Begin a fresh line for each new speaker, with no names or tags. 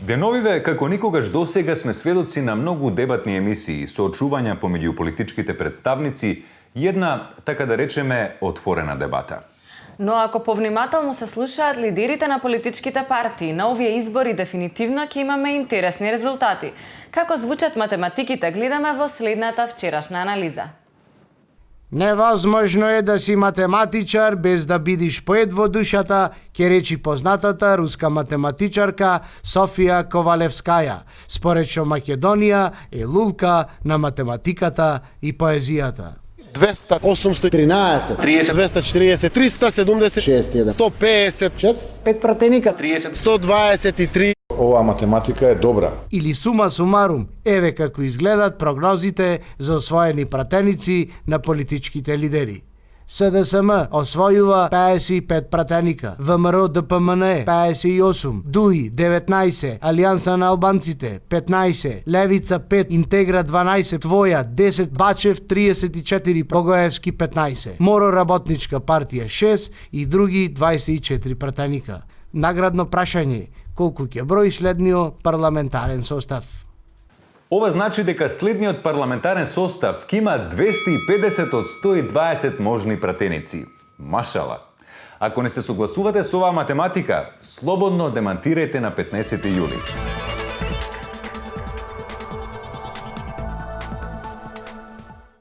Деновиве, како никогаш досега, сме сведоци на многу дебатни емисии, соочувања помеѓу политичките представници и една, така да речеме, отворена дебата.
Но ако повнимателно се слушаат лидерите на политичките партии, на овие избори дефинитивно ќе имаме интересни резултати. Како звучат математиките, гледаме во следната вчерашна анализа.
Невозможно е да си математичар без да бидиш поет во душата, ќе речи познатата руска математичарка Софија Ковалевскаја, според што Македонија е лулка на математиката и поезијата.
200, 813, 30, 240, 370, 150,
5 пратеника,
30, 123.
Оваа математика е добра.
Или сума сумарум, еве како изгледат прогнозите за освоени пратеници на политичките лидери. СДСМ освојува 55 пратеника, ВМРО ДПМН 58, ДУИ 19, Алијанса на албанците 15, Левица 5, Интегра 12, Твоја 10, Бачев 34, Богоевски 15, Моро работничка партија 6 и други 24 пратеника. Наградно прашање, колку ќе брои следниот парламентарен состав?
Ова значи дека следниот парламентарен состав ќе има 250 од 120 можни пратеници. Машала! Ако не се согласувате со оваа математика, слободно демантирајте на 15 јули.